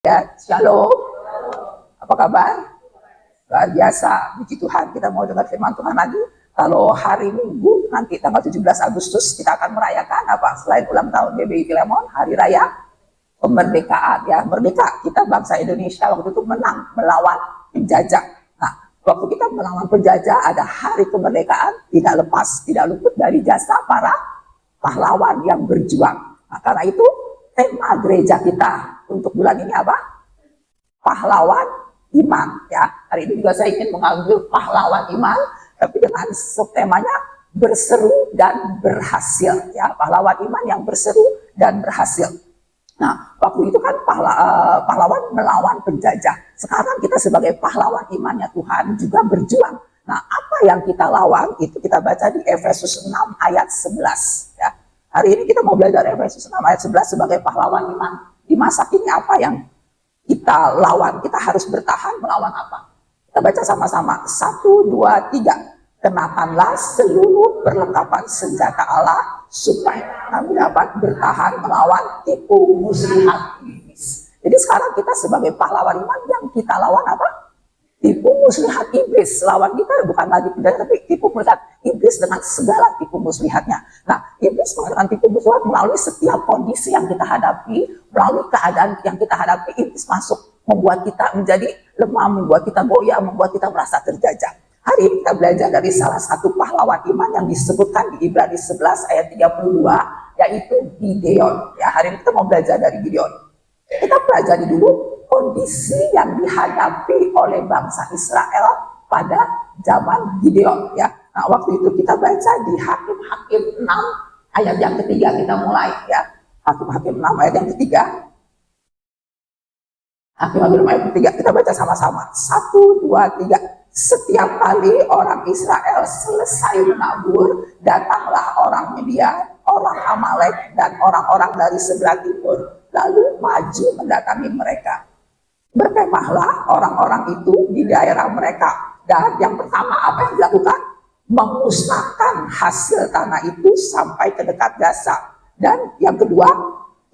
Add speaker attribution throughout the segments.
Speaker 1: Ya, shalom. Apa kabar? Luar biasa. Puji Tuhan, kita mau dengar firman Tuhan lagi. Kalau hari Minggu, nanti tanggal 17 Agustus, kita akan merayakan apa? Selain ulang tahun BBI Filemon, Hari Raya Kemerdekaan. Ya, merdeka. Kita bangsa Indonesia waktu itu menang melawan penjajah. Nah, waktu kita melawan penjajah, ada Hari Kemerdekaan, tidak lepas, tidak luput dari jasa para pahlawan yang berjuang. Nah, karena itu, tema gereja kita untuk bulan ini apa? Pahlawan iman. Ya, hari ini juga saya ingin mengambil pahlawan iman, tapi dengan subtemanya berseru dan berhasil. Ya, pahlawan iman yang berseru dan berhasil. Nah, waktu itu kan pahlawan melawan penjajah. Sekarang kita sebagai pahlawan imannya Tuhan juga berjuang. Nah, apa yang kita lawan itu kita baca di Efesus 6 ayat 11. Ya. Hari ini kita mau belajar Efesus 6 ayat 11 sebagai pahlawan iman. Di masa kini apa yang kita lawan? Kita harus bertahan melawan apa? Kita baca sama-sama. 1, 2, 3. Kenakanlah seluruh perlengkapan senjata Allah supaya kami dapat bertahan melawan tipu muslihat iblis. Jadi sekarang kita sebagai pahlawan iman yang kita lawan apa? Tipu muslihat iblis. Lawan kita bukan lagi penjajah, tapi tipu muslihat iblis dengan segala tipu muslihatnya. Nah, iblis menggunakan tipu muslihat melalui setiap kondisi yang kita hadapi, melalui keadaan yang kita hadapi, iblis masuk, membuat kita menjadi lemah, membuat kita goyah, membuat kita merasa terjajah. Hari ini kita belajar dari salah satu pahlawan iman yang disebutkan di Ibrani 11 ayat 32, yaitu Gideon. Ya, hari ini kita mau belajar dari Gideon. Kita pelajari dulu kondisi yang dihadapi oleh bangsa Israel pada zaman Gideon. Ya, nah waktu itu kita baca di Hakim-Hakim 6 ayat yang ketiga, kita mulai ya. Hakim-Hakim 6 ayat yang ketiga. Hakim-Hakim 6 ayat ketiga, kita baca sama-sama. 1, 2, 3. Setiap kali orang Israel selesai menabur, datanglah orang Midian, orang Amalek, dan orang-orang dari sebelah timur, lalu maju mendatangi mereka. Berkemahlah orang-orang itu di daerah mereka. Dan yang pertama apa yang dilakukan? Memusnahkan hasil tanah itu sampai ke dekat Gaza. Dan yang kedua,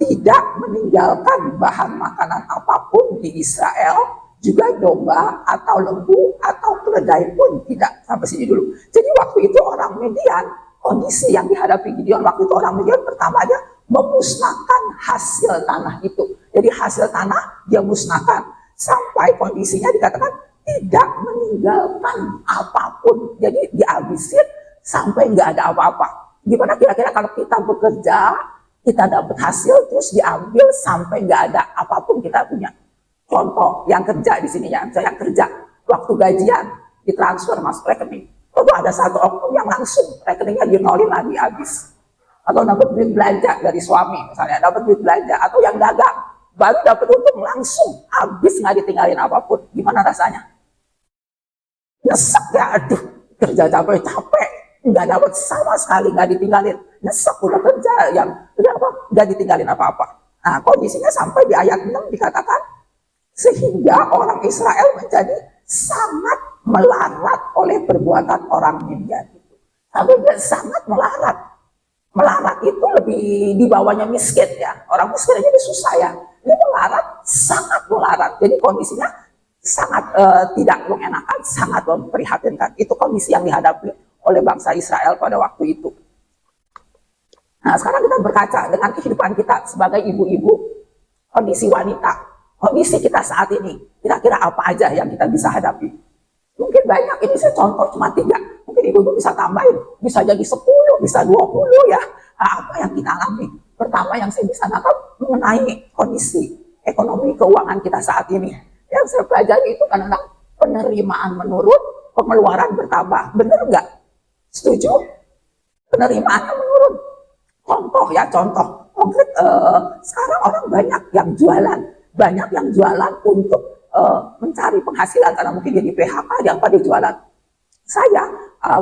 Speaker 1: tidak meninggalkan bahan makanan apapun di Israel, juga domba atau lembu atau keledai pun tidak. Sampai sini dulu. Jadi waktu itu orang Midian, kondisi yang dihadapi Gideon waktu itu orang Midian pertamanya memusnahkan hasil tanah itu. Jadi hasil tanah dia musnahkan sampai kondisinya dikatakan tidak meninggalkan apapun. Jadi dihabisin sampai nggak ada apa-apa. Gimana kira-kira kalau kita bekerja, kita dapat hasil terus diambil sampai nggak ada apapun kita punya? Contoh yang kerja di sini ya, saya yang kerja waktu gajian ditransfer masuk rekening. Itu ada satu oknum yang langsung rekeningnya dinolin lagi habis. Atau dapat duit belanja dari suami misalnya, dapat duit belanja, atau yang dagang baru dapat untung langsung habis, nggak ditinggalin apapun. Gimana rasanya? Nyesek ya, aduh kerja capek-capek nggak dapat sama sekali, nggak ditinggalin. Nyesek udah kerja yang nggak ditinggalin apa-apa. Nah, kondisinya sampai di ayat 6 dikatakan sehingga orang Israel menjadi sangat melarat oleh perbuatan orang Midian itu. Sampai dia sangat melarat. Melarat itu lebih di bawahnya miskin ya. Orang miskin aja susah ya. Dia melarat, sangat melarat. Jadi kondisinya sangat tidak mengenakan, sangat memprihatinkan. Itu kondisi yang dihadapi oleh bangsa Israel pada waktu itu. Nah, sekarang kita berkaca dengan kehidupan kita sebagai ibu-ibu, kondisi wanita, kondisi kita saat ini. Kira-kira apa aja yang kita bisa hadapi? Mungkin banyak, ini saya contoh cuma 3. Mungkin ibu-ibu bisa tambahin, bisa jadi 10, bisa 20 ya. Nah, apa yang kita alami? Pertama yang saya bisa nangkap mengenai kondisi ekonomi keuangan kita saat ini. Yang saya pelajari itu karena penerimaan menurun, pengeluaran bertambah. Benar nggak? Setuju? Penerimaannya menurun. Contoh ya, contoh. Konkret, sekarang orang banyak yang jualan. Banyak yang jualan untuk mencari penghasilan karena mungkin jadi PHK yang pada jualan. Saya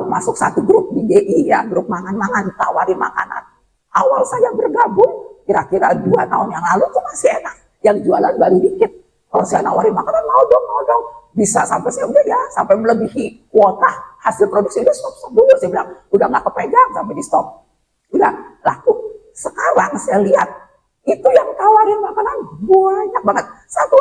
Speaker 1: masuk satu grup di GI ya, grup mangan-mangan, tawarin makanan. Awal saya bergabung, kira-kira 2 tahun yang lalu itu masih enak. Yang jualan baru dikit. Kalau saya nawarin makanan, mau dong. Bisa sampai saya udah ya, sampai melebihi kuota hasil produksi. Udah stop dulu, saya bilang. Udah nggak kepegang sampai di stop. Udah laku. Sekarang saya lihat, itu yang tawarin makanan banyak banget. Satu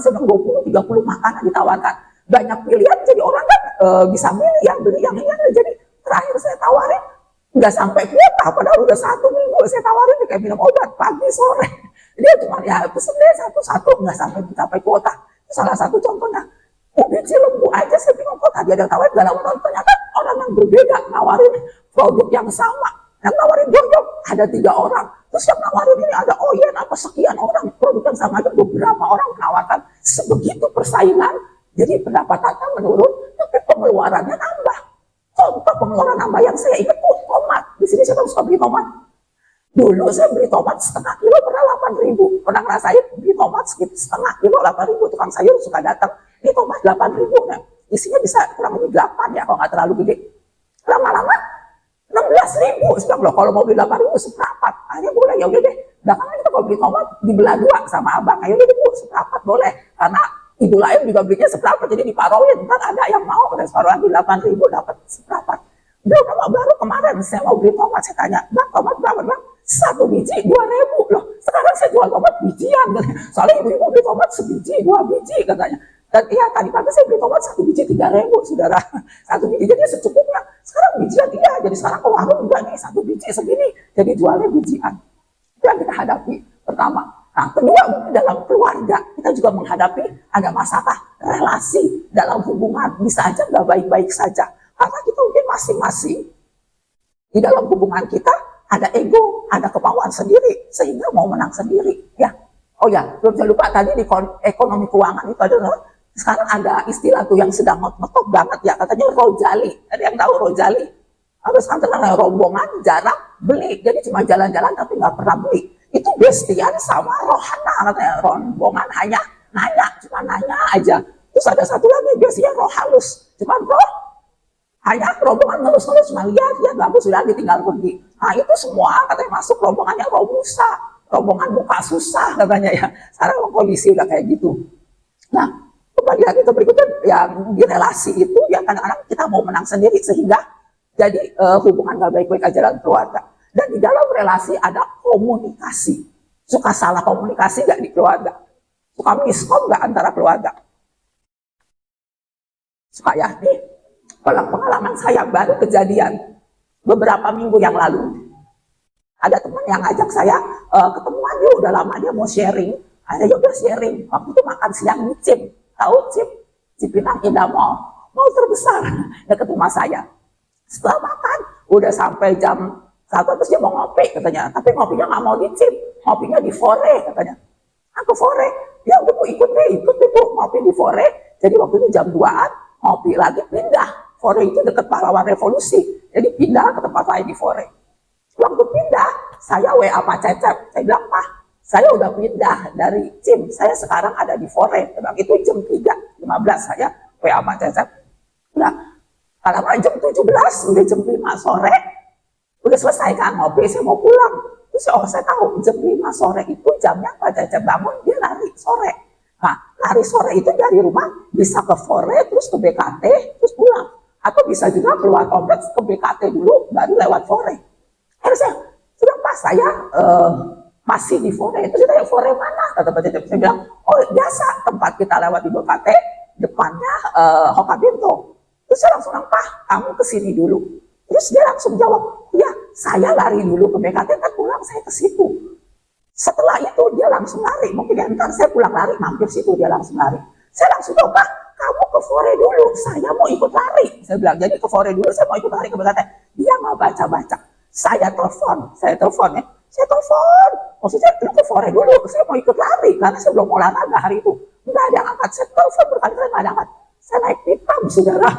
Speaker 1: sedang 20-30 makanan ditawarkan. Banyak pilihan, jadi orang kan bisa milih ya, beli yang ini. Jadi terakhir saya tawarin, nggak sampai kuota, padahal udah 1 minggu saya tawarin kayak minum obat pagi sore. Dia cuma ya pesen deh satu-satu, nggak sampai mencapai kuota. Salah satu contohnya, biji lembu aja saya bingung kok tadi ada yang tawarin, gak lama ternyata orang yang berbeda nawarin produk yang sama. Yang nawarin doyok ada 3 orang, terus yang nawarin ini ada oyen apa sekian orang, produk yang sama, ada beberapa orang menawarkan. Sebegitu persaingan, jadi pendapatannya menurun, tapi pengeluarannya nambah. Contoh pengeluaran nambah yang saya ingat tuh tomat. Di sini saya suka beli tomat. Dulu saya beli tomat setengah kilo pernah 8.000. Pernah ngerasain beli tomat sekitar setengah kilo 8.000. Tukang sayur suka datang, ini tomat 8.000. Nah, isinya bisa kurang lebih 8 ya kalau nggak terlalu gede. Lama-lama 16.000. Sekarang loh kalau mau beli 8.000 seperempat. Akhirnya boleh, ya udah deh. Belakangan kita kalau beli tomat dibelah 2 sama abang. Ayo deh bu, seperempat boleh. Karena ibu lain juga belinya seperempat, jadi diparoin. Ntar ada yang mau, dan separuh lagi 8.000 dapat seperempat. Udah baru kemarin saya mau beli tomat, saya tanya, bang tomat berapa bang? 1 biji 2.000 loh. Sekarang saya jual tomat bijian, soalnya ibu-ibu beli tomat sebiji 2 biji katanya. Dan iya tadi pagi saya beli tomat 1 biji 3.000 saudara. 1 biji jadi secukupnya. Sekarang bijian iya, jadi sekarang ke warung juga nih 1 biji segini, jadi jualnya bijian. Itu yang kita hadapi pertama. Nah, kedua, dalam keluarga kita juga menghadapi ada masalah relasi dalam hubungan, bisa aja nggak baik-baik saja. Karena kita mungkin masing-masing di dalam hubungan kita ada ego, ada kemauan sendiri, sehingga mau menang sendiri. Ya, oh ya, belum saya lupa tadi di ekonomi keuangan itu adalah sekarang ada istilah tuh yang sedang ngetop banget ya, katanya rojali. Ada yang tahu rojali? Habis kan terkenal rombongan jarang beli, jadi cuma jalan-jalan tapi nggak pernah beli. Itu bestian sama rohana, katanya rombongan hanya nanya, cuma nanya aja. Terus ada satu lagi biasanya roh halus, cuma roh hanya rombongan ngelus-ngelus, cuma lihat bagus sudah ditinggal pergi. Nah itu semua katanya masuk rombongannya roh Musa, rombongan muka susah katanya ya. Sekarang kondisi udah kayak gitu. Nah kembali lagi ke berikutnya, yang di relasi itu ya kadang-kadang kita mau menang sendiri sehingga jadi hubungan gak baik-baik aja dalam keluarga. Dan di dalam relasi ada komunikasi. Suka salah komunikasi gak di keluarga? Suka miskom gak antara keluarga? Suka ya? Nih, pengalaman saya baru kejadian beberapa minggu yang lalu. Ada teman yang ngajak saya ketemuan yuk, udah lama dia mau sharing. Ada juga sharing. Waktu itu makan siang di CIP. Tahu CIP? Cipinang Indah Mall terbesar dekat rumah saya. Setelah makan, udah sampai jam 1 terus dia mau ngopi katanya, tapi ngopinya nggak mau di CIP, ngopinya di Fore katanya. Aku Fore, ya udah mau ikut deh ngopi di Fore. Jadi waktu itu jam 2-an ngopi lagi pindah. Fore itu dekat pahlawan revolusi, jadi pindah ke tempat lain di Fore. Waktu pindah, saya WA Pak Cecep, saya bilang Pak, saya udah pindah dari CIP, saya sekarang ada di Fore. Itu jam 3.15 saya WA Pak Cecep. Nah, kalau jam 17, udah jam 5 sore. Udah selesai kan ngopi, saya mau pulang. Terus saya tahu jam 5 sore itu jamnya Pak Cecep bangun, dia lari sore. Nah, lari sore itu dari rumah bisa ke Fore, terus ke BKT, terus pulang. Atau bisa juga keluar kompleks ke BKT dulu, baru lewat Fore. Harusnya, sudah pas saya masih di Fore. Itu saya tanya, Fore mana? Kata Pak Cecep. Saya bilang, oh biasa tempat kita lewat di BKT, depannya Hokabinto. Terus saya langsung bilang, Pak, kamu kesini dulu. Terus dia langsung jawab, ya saya lari dulu ke BKT, kan pulang saya ke situ. Setelah itu dia langsung lari, mungkin ya ntar saya pulang lari, mampir situ dia langsung lari. Saya langsung coba, kamu ke Fore dulu, saya mau ikut lari. Saya bilang, jadi ke Fore dulu, saya mau ikut lari ke BKT. Dia nggak baca-baca. Saya telepon ya. Saya telepon, maksudnya lu ke Fore dulu, saya mau ikut lari, karena saya belum mau olahraga hari itu. Nggak ada yang angkat, saya telepon berkali-kali nggak ada angkat. Saya naik pitam, saudara.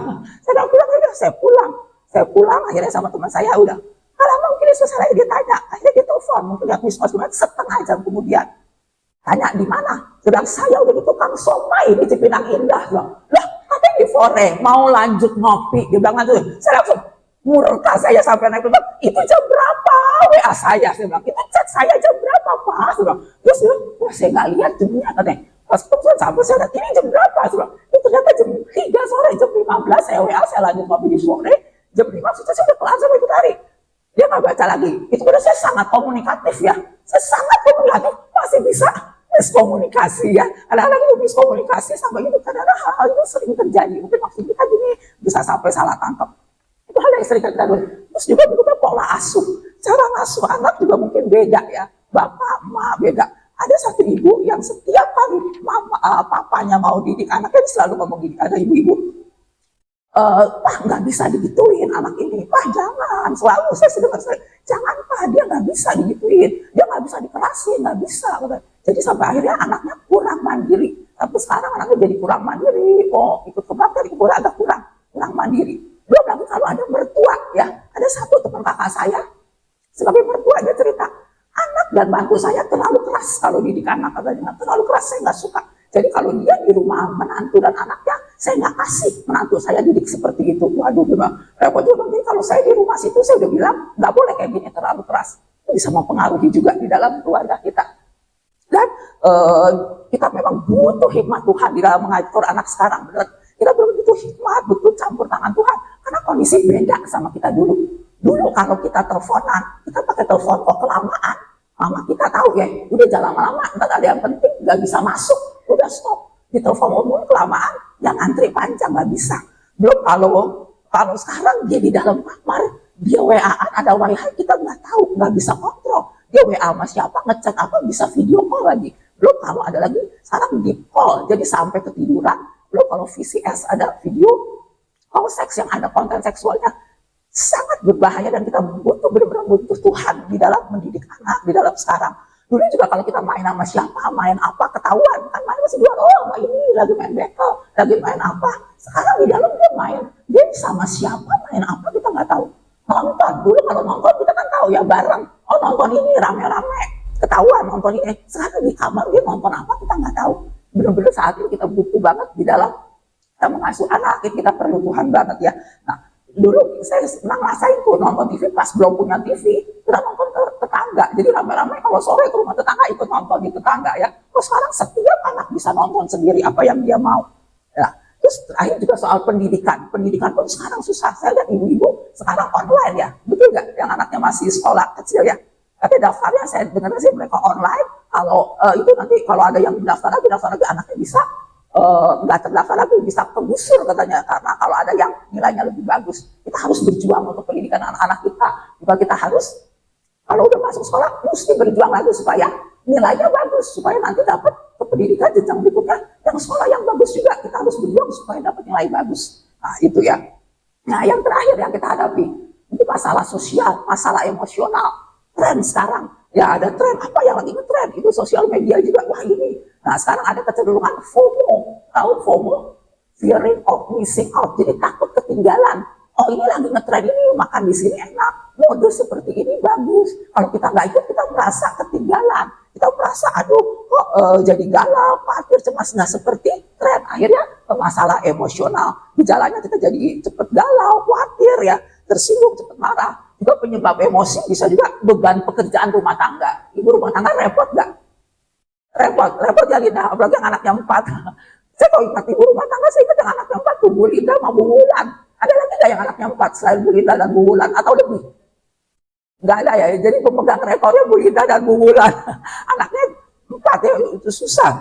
Speaker 1: Saya bilang, udah saya pulang. Saya pulang, akhirnya sama teman saya udah. Kalau mungkin selesai dia tanya, akhirnya dia telepon, mungkin dia mismas setengah jam kemudian. Tanya di mana? Dia bilang, saya udah di tukang somai di Cipinang Indah. Lah, katanya di Fore, mau lanjut ngopi. Dia bilang, saya langsung murka saya sampai naik pitam. Itu jam berapa? WA saya bilang, itu chat saya jam berapa Pak? Saya bilang, terus saya nggak lihat jamnya katanya. Pas kemudian sampai saya lihat, ini jam berapa? Saya bilang, itu ternyata jam 3 sore, jam 15 saya WA, saya lanjut ngopi di Fore. Jam 5 saya udah kelar sama ikut lari. Dia nggak baca lagi. Itu benar saya sangat komunikatif ya. Saya sangat komunikatif, masih bisa miskomunikasi ya. Kadang-kadang itu miskomunikasi sampai itu kadang-kadang hal itu sering terjadi. Mungkin maksud kita gini, bisa sampai salah tangkap. Itu hal yang sering terjadi. Terus juga berikutnya pola asuh. Cara ngasuh anak juga mungkin beda ya. Bapak, emak beda. Ada satu ibu yang setiap kali papanya mau didik anaknya selalu ngomong gini. Ada ibu-ibu, Pak nggak bisa digituin anak ini, Pak jangan, selalu saya dengar, jangan Pak, dia nggak bisa digituin, dia nggak bisa dikerasin, nggak bisa. Jadi sampai akhirnya anaknya kurang mandiri. Tapi sekarang anaknya jadi kurang mandiri, ikut kebakar, agak kurang mandiri. Belum lagi kalau ada mertua ya, ada satu teman kakak saya sebagai mertua, dia cerita, anak dan mantu saya terlalu keras kalau didik anak, katanya terlalu keras, saya nggak suka. Jadi kalau dia di rumah menantu dan anaknya, saya nggak kasih menantu saya didik seperti itu. Waduh, gimana? Repot juga. Mungkin kalau saya di rumah situ, saya udah bilang nggak boleh kayak gini, terlalu keras. Itu bisa mempengaruhi juga di dalam keluarga kita. Dan kita memang butuh hikmat Tuhan di dalam mengatur anak sekarang. Benar? Kita butuh hikmat, butuh campur tangan Tuhan. Karena kondisi beda sama kita dulu. Dulu kalau kita teleponan, kita pakai telepon kok kelamaan. Mama kita tahu ya, udah jalan lama, nggak ada yang penting, nggak bisa masuk, udah stop. Di telepon umum kelamaan, yang antri panjang nggak bisa. Belum kalau sekarang dia di dalam kamar, dia WA-an, ada WiFi, kita nggak tahu, nggak bisa kontrol. Dia WA sama siapa, ngechat apa, bisa video call lagi. Belum kalau ada lagi, sekarang di call, jadi sampai ketiduran. Belum kalau VCS ada video call seks yang ada konten seksualnya, sangat berbahaya dan kita butuh benar-benar butuh Tuhan di dalam mendidik anak di dalam sekarang. Dulu juga kalau kita main sama siapa, main apa, ketahuan kan, main masih dua, ini lagi main bekel, lagi main apa. Sekarang di dalam dia sama siapa, main apa kita nggak tahu. Nonton, dulu kalau nonton kita kan tahu ya bareng, nonton ini rame-rame, ketahuan nonton ini. Sekarang di kamar dia nonton apa kita nggak tahu. Benar-benar saat ini kita butuh banget di dalam kita mengasuh anak, kita perlu Tuhan banget ya. Nah, dulu saya senang ngerasain tuh nonton TV pas belum punya TV, kita nonton ke tetangga. Jadi rame-rame kalau sore ke rumah tetangga ikut nonton di tetangga ya. Terus sekarang setiap anak bisa nonton sendiri apa yang dia mau. Ya. Terus terakhir juga soal pendidikan. Pendidikan pun sekarang susah. Saya lihat ibu-ibu sekarang online ya. Betul nggak? Yang anaknya masih sekolah kecil ya. Tapi daftarnya saya dengar sih mereka online. Kalau itu nanti kalau ada yang daftar lagi anaknya bisa nggak terdaftar lagi, bisa kegusur katanya, karena kalau ada yang nilainya lebih bagus. Kita harus berjuang untuk pendidikan anak-anak kita. Juga kita harus kalau udah masuk sekolah mesti berjuang lagi supaya nilainya bagus, supaya nanti dapat ke pendidikan jenjang berikutnya yang sekolah yang bagus juga. Kita harus berjuang supaya dapat nilai bagus. Nah itu ya. Nah yang terakhir yang kita hadapi itu masalah sosial, masalah emosional. Tren sekarang ya, ada tren apa yang lagi ngetren itu sosial media juga. Wah ini, nah sekarang ada kecenderungan FOMO. Tahu FOMO? Fearing of missing out. Jadi takut ketinggalan. Oh ini lagi ngetren ini, makan di sini enak, mode seperti ini bagus. Kalau kita nggak ikut, kita merasa ketinggalan. Kita merasa aduh kok jadi galau, khawatir, cemas, nggak seperti tren. Akhirnya masalah emosional. Gejalanya kita jadi cepet galau, khawatir ya, tersinggung, cepet marah. Juga penyebab emosi bisa juga beban pekerjaan rumah tangga. Ibu rumah tangga repot nggak? Repot ya Linda, apalagi yang anaknya 4. Saya kalau ingat ibu rumah tangga, saya ingat yang anaknya 4 tuh Bu Linda sama Bu Wulan. Ada lagi nggak yang anaknya 4 selain Bu Linda dan Bu Wulan atau lebih? Nggak ada ya, jadi pemegang rekornya Bu Linda dan Bu Wulan. Anaknya 4 ya, itu susah.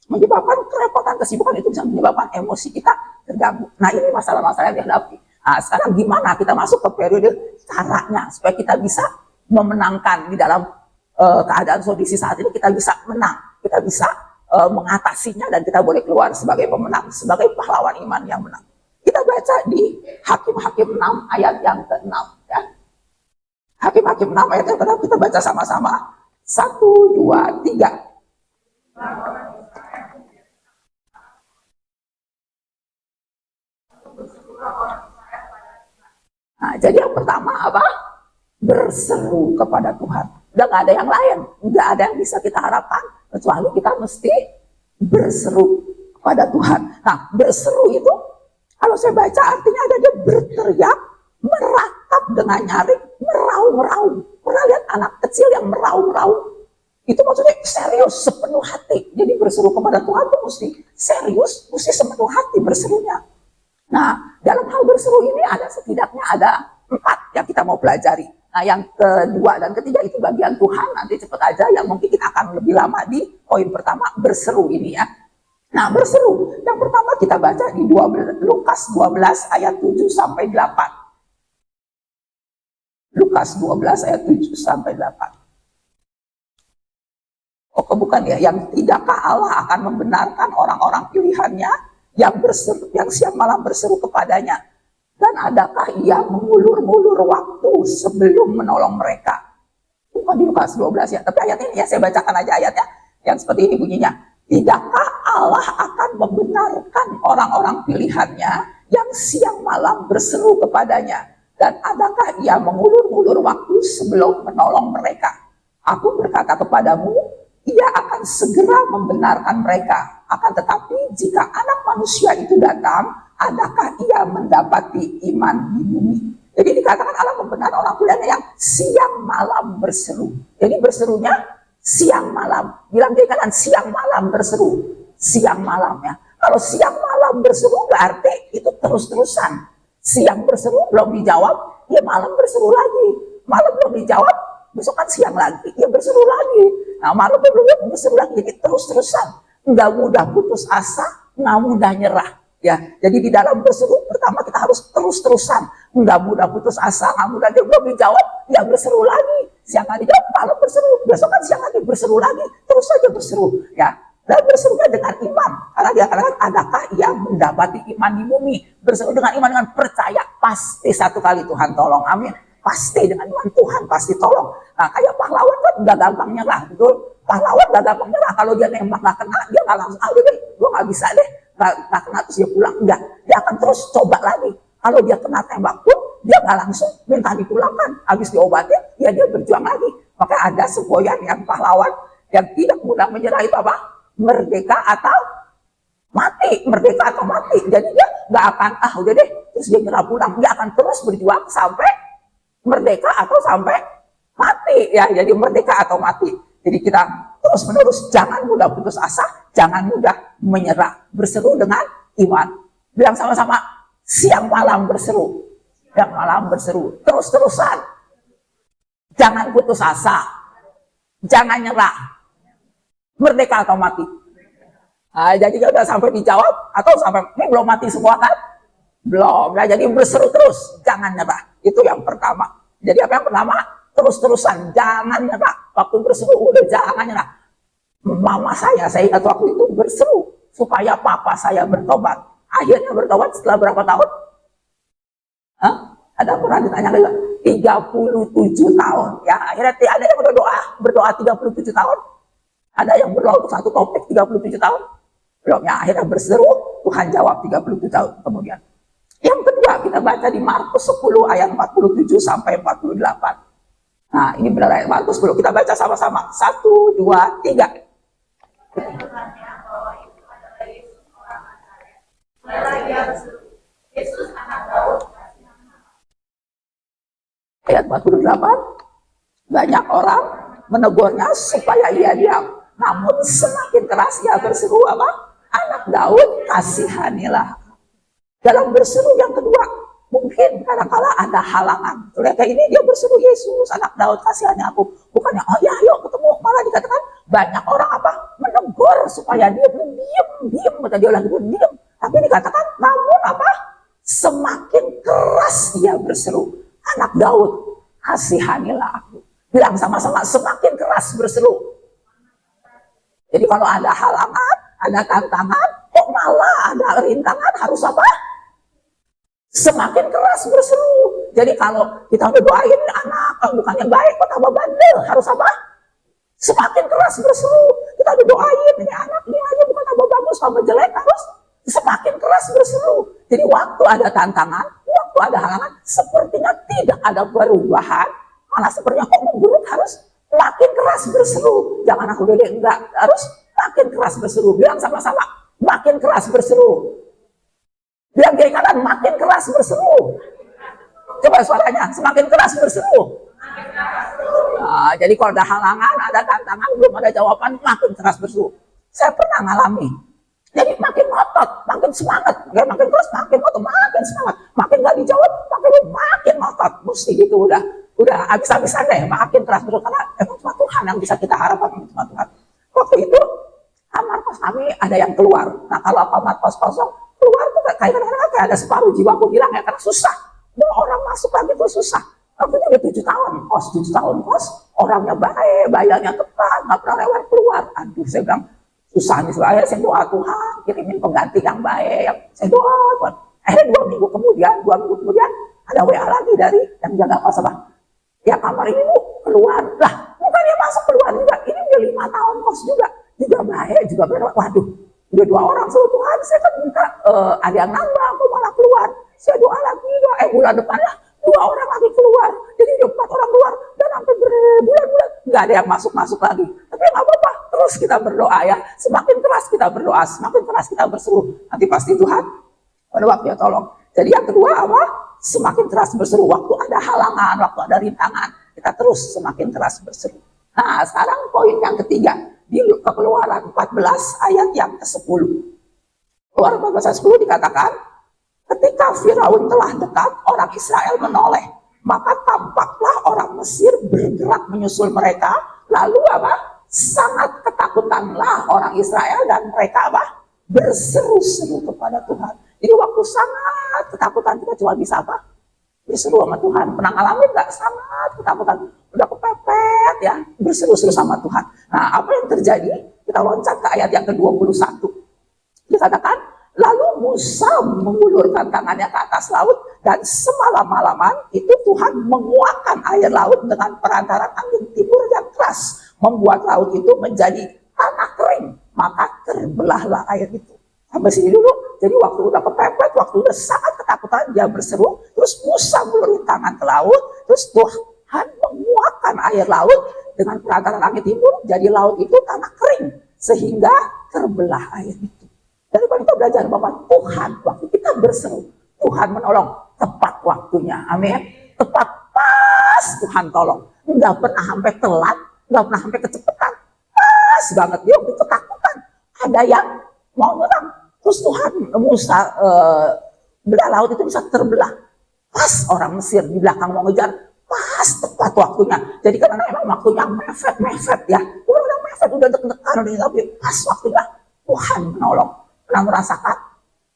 Speaker 1: Menyebabkan kerepotan, kesibukan itu bisa menyebabkan emosi kita terganggu. Nah ini masalah-masalah yang dihadapi. Nah, sekarang gimana kita masuk ke periode caranya supaya kita bisa memenangkan di dalam keadaan kondisi saat ini, kita bisa menang, kita bisa mengatasinya dan kita boleh keluar sebagai pemenang, sebagai pahlawan iman yang menang. Kita baca di Hakim-Hakim 6 ayat yang ke-6 ya. Hakim-Hakim 6 ayat yang ke-6 kita baca sama-sama. 1, 2, 3. Nah, jadi yang pertama apa? Berseru kepada Tuhan. Udah nggak ada yang lain, nggak ada yang bisa kita harapkan kecuali kita mesti berseru kepada Tuhan. Nah, berseru itu kalau saya baca artinya ada dia berteriak, meratap dengan nyaring, meraung-raung. Pernah lihat anak kecil yang meraung-raung? Itu maksudnya serius, sepenuh hati. Jadi berseru kepada Tuhan itu mesti serius, mesti sepenuh hati berserunya. Nah, dalam hal berseru ini ada setidaknya ada 4 yang kita mau pelajari. Nah, yang kedua dan ketiga itu bagian Tuhan, nanti cepet aja, yang mungkin kita akan lebih lama di poin pertama, berseru ini ya. Nah, berseru, yang pertama kita baca di Lukas 12 ayat 7 sampai 8. Lukas 12 ayat 7 sampai 8. Oh, bukan ya, yang tidakkah Allah akan membenarkan orang-orang pilihannya yang siang malam berseru kepadanya, dan adakah ia mengulur-ngulur waktu sebelum menolong mereka? Bukan di Lukas 12 ya, tapi ayat ini ya, saya bacakan aja ayatnya yang seperti ini bunyinya. Tidakkah Allah akan membenarkan orang-orang pilihannya yang siang malam berseru kepadanya, dan adakah ia mengulur-ngulur waktu sebelum menolong mereka? Aku berkata kepadamu, ia akan segera membenarkan mereka. Akan tetapi jika anak manusia itu datang, adakah ia mendapati iman di bumi? Jadi dikatakan Allah membenarkan orang pilihannya yang siang malam berseru. Jadi berserunya siang malam. Bilang dia kan siang malam berseru. Siang malam ya. Kalau siang malam berseru berarti itu terus-terusan. Siang berseru belum dijawab, ya malam berseru lagi. Malam belum dijawab, besok kan siang lagi, ya berseru lagi. Nah, malam belum berseru lagi, jadi terus-terusan. Nggak mudah putus asa, nggak mudah nyerah. Ya, jadi di dalam berseru pertama kita harus terus-terusan, nggak mudah putus asa, nggak mudah belum dijawab, ya berseru lagi. Siang hari dijawab, malam berseru, besok kan siang lagi berseru lagi, terus saja berseru. Ya, dan berserunya dengan iman, karena dia katakan adakah yang mendapati iman di bumi? Berseru dengan iman, dengan percaya, pasti satu kali Tuhan tolong, amin. Pasti dengan iman Tuhan pasti tolong. Nah, kayak pahlawan kan udah gampang nyerah, betul? Pahlawan udah gampang nyerah, kalau dia nembak nggak kena, dia nggak langsung, deh, gue nggak bisa deh, nggak kena terus dia pulang, enggak. Dia akan terus coba lagi. Kalau dia kena tembak pun, dia nggak langsung minta dipulangkan. Habis diobatin, ya dia berjuang lagi. Maka ada semboyan yang pahlawan yang tidak mudah menyerah itu apa? Merdeka atau mati, merdeka atau mati. Jadi dia nggak akan, udah deh, terus dia nyerah pulang. Dia akan terus berjuang sampai merdeka atau sampai mati. Ya, jadi merdeka atau mati. Jadi kita terus menerus, jangan mudah putus asa, jangan mudah menyerah. Berseru dengan iman. Bilang sama-sama, siang malam berseru. Siang malam berseru. Terus-terusan. Jangan putus asa. Jangan nyerah. Merdeka atau mati. Nah, jadi udah sampai dijawab, atau sampai, ini belum mati semua kan? Belum. Nah, jadi berseru terus. Jangan nyerah. Itu yang pertama. Jadi apa yang pertama? Terus-terusan. Jangan nyerah. Waktu berseru, udah jangan nyerah. Mama saya ingat waktu itu berseru supaya papa saya bertobat. Akhirnya bertobat setelah berapa tahun? Ada pernah ditanya lagi? 37 tahun. Ya, akhirnya ada yang berdoa 37 tahun. Ada yang berdoa untuk satu topik 37 tahun. Belum, ya akhirnya berseru, Tuhan jawab 37 tahun kemudian. Yang kedua kita baca di Markus 10 ayat 47 sampai 48. Nah, ini benar ayat Markus 10. Kita baca sama-sama. 1, 2, 3. Ayat 48. Banyak orang menegurnya supaya ia diam. Namun semakin keras ia berseru apa? Anak Daud, kasihanilah. Dalam berseru yang kedua, mungkin kadang-kala ada halangan. Oleh karena ini dia berseru, Yesus, anak Daud, kasihani aku. Bukannya, ya ayo ketemu. Malah dikatakan banyak orang apa? Menegur supaya dia diam. Kata dia lagi diam. Tapi dikatakan, namun apa? Semakin keras ia berseru. Anak Daud, kasihanilah aku. Bilang sama-sama, semakin keras berseru. Jadi kalau ada halangan, ada tantangan, kok malah ada rintangan, harus apa? Semakin keras berseru. Jadi kalau kita udah doain anak, bukannya baik, kok tambah bandel, harus apa? Semakin keras berseru. Kita udah doain, ini anak, ini aja bukan tambah bagus, tambah jelek, harus semakin keras berseru. Jadi waktu ada tantangan, waktu ada halangan, sepertinya tidak ada perubahan, malah sepertinya kok memburuk, harus makin keras berseru. Jangan aku dede, enggak, harus makin keras berseru. Bilang sama-sama, makin keras berseru. Bilang kiri kanan, makin keras berseru. Coba suaranya, semakin keras berseru. Nah, jadi kalau ada halangan, ada tantangan, belum ada jawaban, makin keras berseru. Saya pernah ngalami. Jadi makin ngotot, makin semangat. Makin keras, makin ngotot, makin semangat. Makin gak dijawab, makin ngotot. Mesti gitu udah. udah habis-habisan deh, makin keras berdoa, karena emang cuma Tuhan yang bisa kita harapkan, cuma Tuhan. Waktu itu kamar kos kami ada yang keluar. Nah kalau kamar kos kosong keluar tuh kayak kadang-kadang kayak ada separuh jiwa aku bilang ya, karena susah. Mau orang masuk lagi tuh susah. Waktu itu udah 7 tahun kos, 7 tahun kos, orangnya baik, bayarnya tepat, nggak pernah lewat keluar. Aduh, saya bilang susah nih. Akhirnya saya doa, Tuhan kirimin pengganti yang baik. Saya doa, Tuhan. Akhirnya 2 minggu kemudian ada WA lagi dari yang jaga kos apa? Ya kamar ini Bu keluar. Lah, bukannya masuk keluar juga. Ini udah 5 tahun kos juga baik, juga benar. Waduh, udah 2 orang. So, Tuhan, saya kan minta ada yang nambah, aku malah keluar. Saya doa lagi, bulan depan lah 2 orang lagi keluar. Jadi 4 orang keluar dan sampai berbulan-bulan nggak ada yang masuk lagi. Tapi nggak apa-apa, terus kita berdoa ya. Semakin keras kita berdoa, semakin keras kita berseru. Nanti pasti Tuhan pada waktunya tolong. Jadi yang kedua apa? Semakin keras berseru. Waktu ada halangan, waktu ada rintangan, kita terus semakin keras berseru. Nah sekarang poin yang ketiga, di Keluaran 14 ayat yang ke-10. Keluaran 14 ayat 10 dikatakan, ketika Firaun telah dekat, orang Israel menoleh. Maka tampaklah orang Mesir bergerak menyusul mereka. Lalu apa? Sangat ketakutanlah orang Israel dan mereka apa? Berseru-seru kepada Tuhan. Jadi waktu sangat ketakutan kita cuma bisa apa? Berseru sama Tuhan. Pernah ngalamin nggak? Sangat ketakutan. Udah kepepet ya. Berseru-seru sama Tuhan. Nah apa yang terjadi? Kita loncat ke ayat yang ke-21. Dikatakan, lalu Musa mengulurkan tangannya ke atas laut dan semalam-malaman itu Tuhan menguakkan air laut dengan perantaran angin timur yang keras. Membuat laut itu menjadi tanah kering. Maka terbelahlah air itu. Sampai sini dulu. Jadi waktu udah kepepet, waktu udah sangat ketakutan, dia berseru. Terus Musa mengulurkan tangan ke laut. Terus Tuhan menguakkan air laut dengan perantaran angin timur. Jadi laut itu tanah kering. Sehingga terbelah air itu. Daripada kita belajar bahwa Tuhan, waktu kita berseru, Tuhan menolong tepat waktunya. Amin. Tepat pas Tuhan tolong. Nggak pernah sampai telat, nggak pernah sampai kecepatan. Pas banget dia waktu ketakutan. Ada yang mau nyerang. Terus Tuhan, Musa belah laut itu bisa terbelah. Pas orang Mesir di belakang mau ngejar, pas tepat waktunya. Jadi karena emang waktunya mepet ya. Udah mepet, udah deg-degan, tapi pas waktunya Tuhan menolong. Pernah merasakan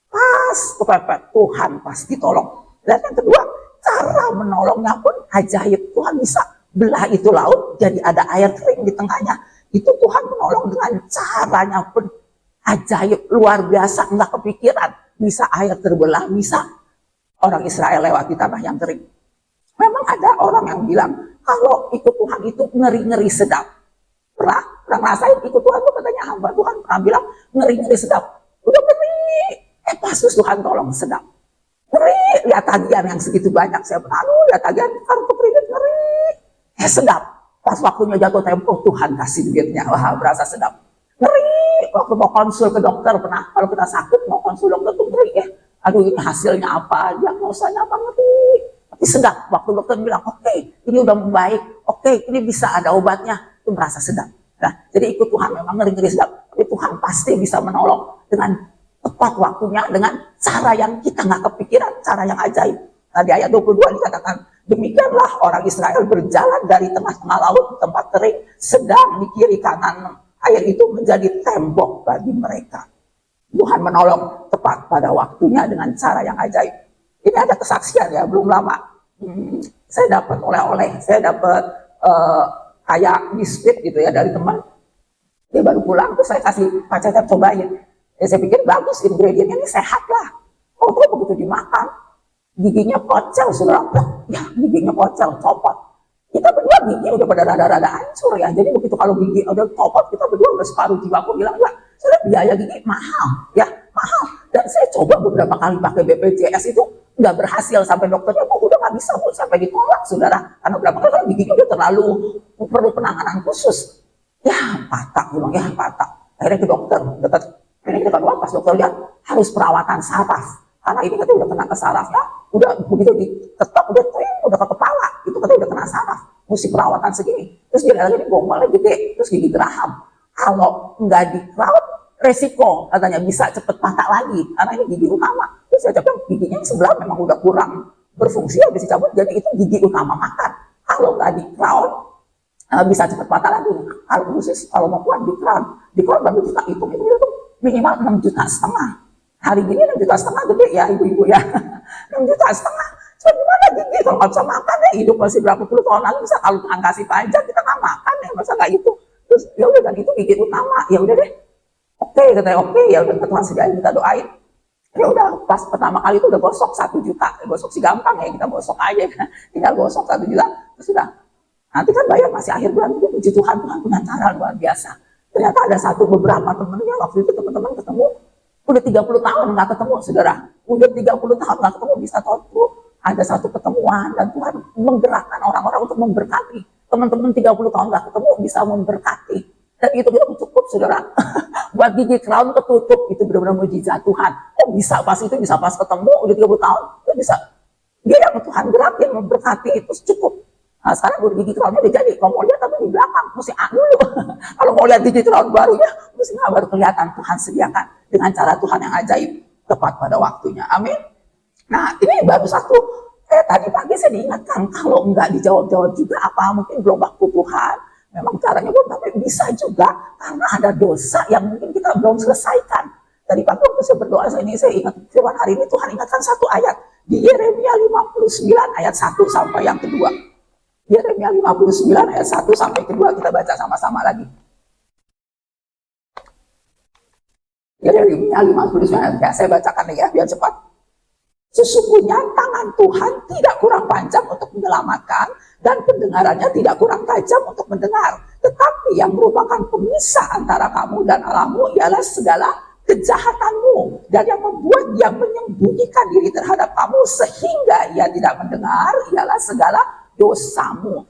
Speaker 1: pas kepepet, Tuhan pasti tolong. Dan yang kedua, cara menolongnya pun ajaib. Tuhan bisa belah itu laut jadi ada air kering di tengahnya. Itu Tuhan menolong dengan caranya pun ajaib, luar biasa, nggak kepikiran. Bisa air terbelah, bisa orang Israel lewat di tanah yang kering. Memang ada orang yang bilang kalau ikut Tuhan itu ngeri-ngeri sedap. Pernah ngerasain ikut Tuhan tuh katanya hamba Tuhan pernah bilang ngeri-ngeri sedap. Udah ngeri, pas Tuhan tolong sedap. Ngeri, lihat tagihan yang segitu banyak. Saya pernah lihat tagihan kartu kredit ngeri. Sedap. Pas waktunya jatuh tempo, Tuhan kasih duitnya. Wah, berasa sedap. Ngeri, waktu mau konsul ke dokter, pernah kalau kita sakit mau konsul dokter tuh ngeri ya. Aduh ini hasilnya apa, diagnosanya apa, ngeri. Tapi sedap, waktu dokter bilang, oke, ini udah membaik, oke, ini bisa ada obatnya, itu merasa sedap. Nah, jadi ikut Tuhan memang ngeri-ngeri sedap, tapi Tuhan pasti bisa menolong dengan tepat waktunya, dengan cara yang kita nggak kepikiran, cara yang ajaib. Nah, di ayat 22 dikatakan, demikianlah orang Israel berjalan dari tengah-tengah laut, tempat kering, sedang di kiri kanan air itu menjadi tembok bagi mereka. Tuhan menolong tepat pada waktunya dengan cara yang ajaib. Ini ada kesaksian ya, belum lama. Saya dapat oleh-oleh, saya dapat kayak biskuit gitu ya dari teman. Dia baru pulang, terus saya kasih Pak Cecep cobain. Ya, saya pikir bagus, ingredientnya ini sehat lah. Oh, begitu dimakan, giginya pocel, saudara. Ya, giginya pocel, copot. Kita berdua gigi udah pada rada-rada hancur ya. Jadi begitu kalau gigi udah copot, kita berdua udah separuh jiwa. Aku bilang, ya, soalnya biaya gigi mahal. Ya, mahal. Dan saya coba beberapa kali pakai BPJS itu, nggak berhasil. Sampai dokternya, udah nggak bisa, Bu. Sampai ditolak, saudara. Karena berapa kali giginya udah terlalu perlu penanganan khusus. Ya, patah. Bilang, ya, patah. Akhirnya ke dokter, dekat. Ini kita kan pas dokter lihat, harus perawatan saraf. Karena ini katanya udah kena ke sarafnya, udah begitu diketok, udah ke kepala, itu katanya udah kena saraf, mesti perawatan segini. Terus dia lagi gombalnya gede, terus gigi geraham. Kalau nggak dirawat, resiko katanya bisa cepet patah lagi, karena ini gigi utama. Terus saya cakap giginya yang sebelah memang udah kurang berfungsi, habis dicabut, jadi itu gigi utama makan. Kalau nggak di crown, bisa cepat patah lagi. Kalau khusus kalau mau kuat di crown berapa juta, hitung itu tuh minimal 6,5 juta. Hari gini 6,5 juta gede ya ibu-ibu ya. 6,5 juta. So gimana gigi kalau nggak bisa makan ya, hidup masih berapa puluh tahun lagi, bisa kalau Tuhan kasih pajak kita nggak makan ya, masa nggak itu. Terus ya udah, dan itu gigi utama, ya udah deh. Oke, katanya oke, ya udah Tuhan sediain, kita doain. Ya udah, pas pertama kali itu udah gosok 1 juta, gosok sih gampang ya, kita gosok aja, tinggal gosok 1 juta, terus sudah. Nanti kan bayar masih akhir bulan, itu puji Tuhan, Tuhan punya cara luar biasa. Ternyata ada beberapa temennya waktu itu teman-teman ketemu, udah 30 tahun nggak ketemu, saudara. Udah 30 tahun nggak ketemu, bisa tahu ada satu pertemuan dan Tuhan menggerakkan orang-orang untuk memberkati. Teman-teman 30 tahun nggak ketemu bisa memberkati. Dan itu cukup, saudara. Buat gigi crown ketutup, itu benar-benar mujizat Tuhan. Oh bisa pas itu, bisa pas ketemu, udah 30 tahun, itu bisa. Dia yang Tuhan gerakin, memberkati, itu cukup. Nah sekarang udah gigi crownnya udah jadi, kalau mau lihat tapi di belakang, mesti dulu. Kalau mau lihat gigi crown barunya, mesti baru kelihatan. Tuhan sediakan dengan cara Tuhan yang ajaib, tepat pada waktunya. Amin. Nah ini baru satu, tadi pagi saya diingatkan, kalau enggak dijawab-jawab juga apa, mungkin belum waktu Tuhan. Memang caranya belum, tapi bisa juga karena ada dosa yang mungkin kita belum selesaikan. Tadi pagi waktu saya berdoa, saya ingat firman hari ini, Tuhan ingatkan satu ayat di Yeremia 59 ayat 1 sampai yang kedua. Yeremia 59 ayat 1 sampai kedua, kita baca sama-sama lagi. Yeremia 59 ayat, saya bacakan ya biar cepat. Sesungguhnya tangan Tuhan tidak kurang panjang untuk menyelamatkan, dan pendengarannya tidak kurang tajam untuk mendengar. Tetapi yang merupakan pemisah antara kamu dan Allahmu ialah segala kejahatanmu, dan yang membuat dia menyembunyikan diri terhadap kamu sehingga ia tidak mendengar ialah segala dosamu.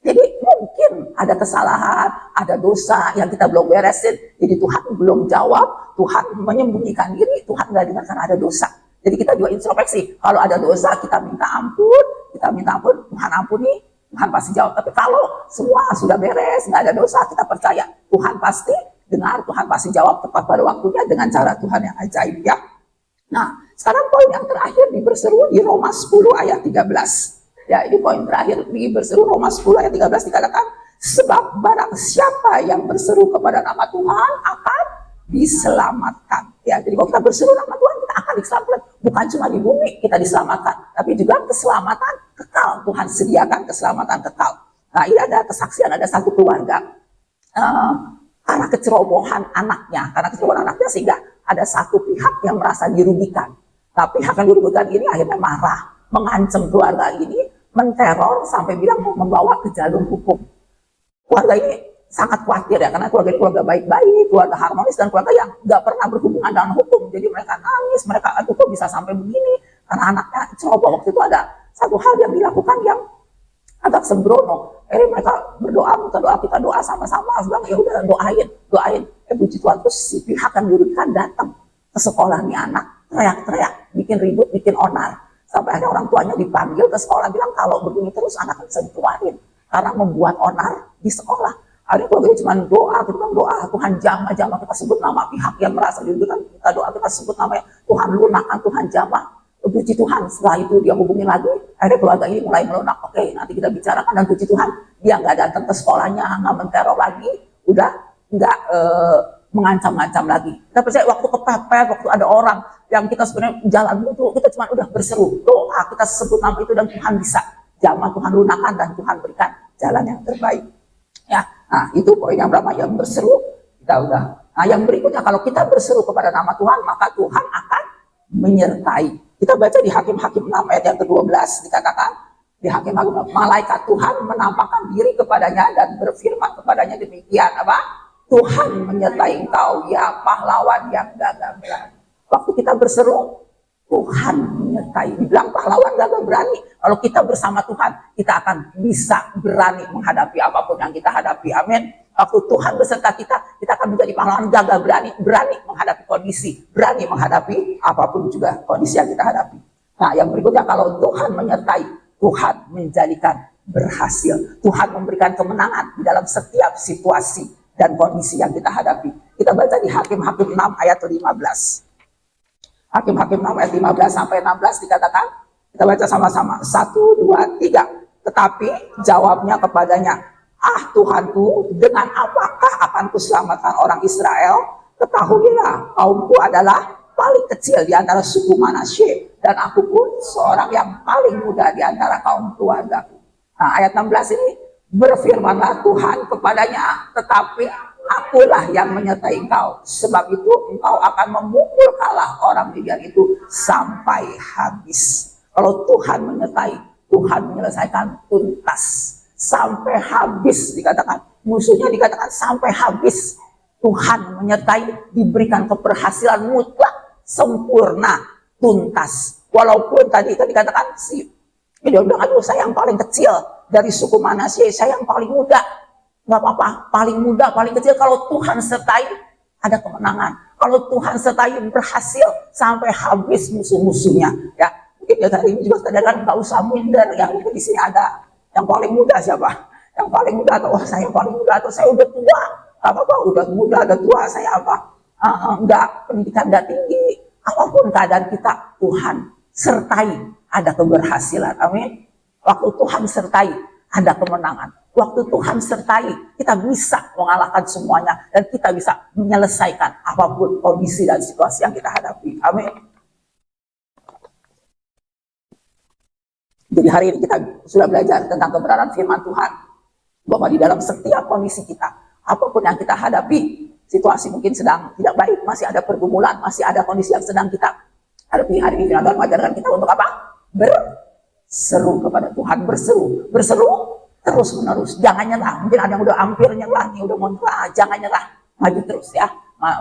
Speaker 1: Jadi mungkin ada kesalahan, ada dosa yang kita belum beresin, jadi Tuhan belum jawab, Tuhan menyembunyikan diri, Tuhan nggak dengar karena ada dosa. Jadi kita juga introspeksi, kalau ada dosa kita minta ampun, Tuhan ampuni, Tuhan pasti jawab. Tapi kalau semua sudah beres, nggak ada dosa, kita percaya Tuhan pasti dengar, Tuhan pasti jawab tepat pada waktunya dengan cara Tuhan yang ajaib ya. Nah, sekarang poin yang terakhir di berseru di Roma 10 ayat 13. Ya, ini poin terakhir di berseru Roma 10 ayat 13 dikatakan, sebab barang siapa yang berseru kepada nama Tuhan akan diselamatkan. Ya, jadi kalau kita berseru nama Tuhan, kita akan diselamatkan. Bukan cuma di bumi kita diselamatkan, tapi juga keselamatan kekal. Tuhan sediakan keselamatan kekal. Nah, ini ada kesaksian, ada satu keluarga karena kecerobohan anaknya, sehingga ada satu pihak yang merasa dirugikan. Tapi pihak yang dirugikan ini akhirnya marah, mengancam keluarga ini, menteror sampai bilang mau membawa ke jalur hukum. Keluarga ini sangat khawatir ya, karena keluarga baik-baik, keluarga harmonis, dan keluarga yang nggak pernah berhubungan dengan hukum. Jadi mereka nangis, mereka aduh kok bisa sampai begini, karena anaknya ceroboh. Waktu itu ada satu hal yang dilakukan yang agak sembrono. Mereka berdoa, kita doa sama-sama, bilang ya udah doain. Puji Tuhan, terus si pihak yang dirugikan datang ke sekolah nih anak, teriak-teriak, bikin ribut, bikin onar. Sampai ada orang tuanya dipanggil ke sekolah, bilang kalau begini terus anak bisa dikeluarin karena membuat onar di sekolah. Ada keluarga cuma doa, Tuhan jamah, kita sebut nama pihak yang merasa dirugikan, kita doa, kita sebut namanya, Tuhan lunakan, Tuhan jamah. Puji Tuhan, setelah itu dia hubungin lagi, akhirnya keluarga ini mulai melunak. Oke, nanti kita bicarakan, dan puji Tuhan, dia nggak datang ke sekolahnya, nggak menteror lagi, udah nggak mengancam-ngancam lagi. Kita percaya waktu kepepet, waktu ada orang yang kita sebenarnya jalan buntu, kita cuma udah berseru, doa, kita sebut nama itu, dan Tuhan bisa jamah, Tuhan lunakan, dan Tuhan berikan jalan yang terbaik. Ya, nah itu poin yang pertama, yang berseru, kita udah. Nah yang berikutnya, kalau kita berseru kepada nama Tuhan, maka Tuhan akan menyertai. Kita baca di Hakim-Hakim 6 ayat yang ke-12, dikatakan di Hakim-Hakim 6, malaikat Tuhan menampakkan diri kepadanya dan berfirman kepadanya demikian, apa? Tuhan menyertai engkau, ya pahlawan yang gagah berani. Waktu kita berseru, Tuhan menyertai. Dibilang pahlawan gagah berani. Kalau kita bersama Tuhan, kita akan bisa berani menghadapi apapun yang kita hadapi. Amin. Waktu Tuhan beserta kita akan menjadi pahlawan gagah berani menghadapi kondisi, berani menghadapi apapun juga kondisi yang kita hadapi. Nah, yang berikutnya, kalau Tuhan menyertai, Tuhan menjadikan berhasil. Tuhan memberikan kemenangan di dalam setiap situasi dan kondisi yang kita hadapi. Kita baca di Hakim-Hakim 6 ayat 15. Hakim-Hakim 6 ayat 15 sampai 16 dikatakan, kita baca sama-sama. 1, 2, 3. Tetapi jawabnya kepadanya, ah Tuhanku, dengan apakah akan kuselamatkan orang Israel? Ketahuilah, kaumku adalah paling kecil di antara suku Manasye, dan aku pun seorang yang paling muda di antara kaum keluargaku. Nah, ayat 16 ini, berfirmanlah Tuhan kepadanya, tetapi akulah yang menyertai engkau, sebab itu engkau akan memukul kalah orang Midian itu sampai habis. Kalau Tuhan menyertai, Tuhan menyelesaikan tuntas sampai habis. Dikatakan musuhnya, dikatakan sampai habis. Tuhan menyertai, diberikan keberhasilan mutlak, sempurna, tuntas. Walaupun tadi itu dikatakan si dia bilang, aduh saya yang paling kecil dari suku Manasye, saya yang paling muda. Nggak apa-apa, paling muda, paling kecil, kalau Tuhan sertai, ada kemenangan. Kalau Tuhan sertai, berhasil sampai habis musuh-musuhnya. Ya, mungkin ya tadi ini juga saudara nggak usah minder. Ya, di sini ada yang paling muda siapa? Yang paling muda, atau saya paling muda, atau saya udah tua. Apa-apa, udah muda, udah tua, saya apa? Enggak, pendidikan enggak tinggi. Apapun keadaan kita, Tuhan sertai, ada keberhasilan. Amin. Waktu Tuhan sertai, ada kemenangan. Waktu Tuhan sertai, kita bisa mengalahkan semuanya, dan kita bisa menyelesaikan apapun kondisi dan situasi yang kita hadapi. Amin. Jadi hari ini kita sudah belajar tentang kebenaran firman Tuhan, bahwa di dalam setiap kondisi kita, apapun yang kita hadapi, situasi mungkin sedang tidak baik, masih ada pergumulan, masih ada kondisi yang sedang kita hadapi. Hari ini firman Tuhan mengajarkan kita untuk apa? Berseru kepada Tuhan, berseru terus menerus, jangan nyerah. Mungkin ada yang udah hampir nyerah nih, udah mau nyerah, jangan nyerah, maju terus ya,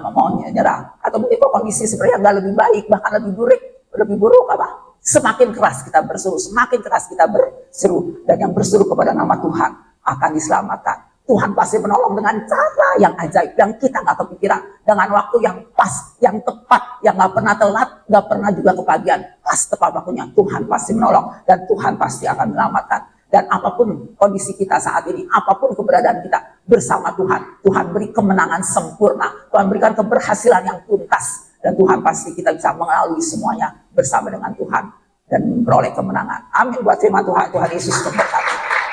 Speaker 1: mau nyerah. Atau mungkin kondisi sebenarnya nggak lebih baik, bahkan lebih buruk apa? Semakin keras kita berseru, semakin keras kita berseru, dan yang berseru kepada nama Tuhan akan diselamatkan. Tuhan pasti menolong dengan cara yang ajaib, yang kita nggak kepikiran, dengan waktu yang pas, yang tepat, yang nggak pernah telat, nggak pernah juga kebagian, pas tepat waktunya. Tuhan pasti menolong, dan Tuhan pasti akan menyelamatkan. Dan apapun kondisi kita saat ini, apapun keberadaan kita bersama Tuhan, Tuhan beri kemenangan sempurna, Tuhan berikan keberhasilan yang tuntas, dan Tuhan pasti kita bisa mengalami semuanya bersama dengan Tuhan dan memperoleh kemenangan. Amin buat firman Tuhan. Tuhan Yesus memberkati.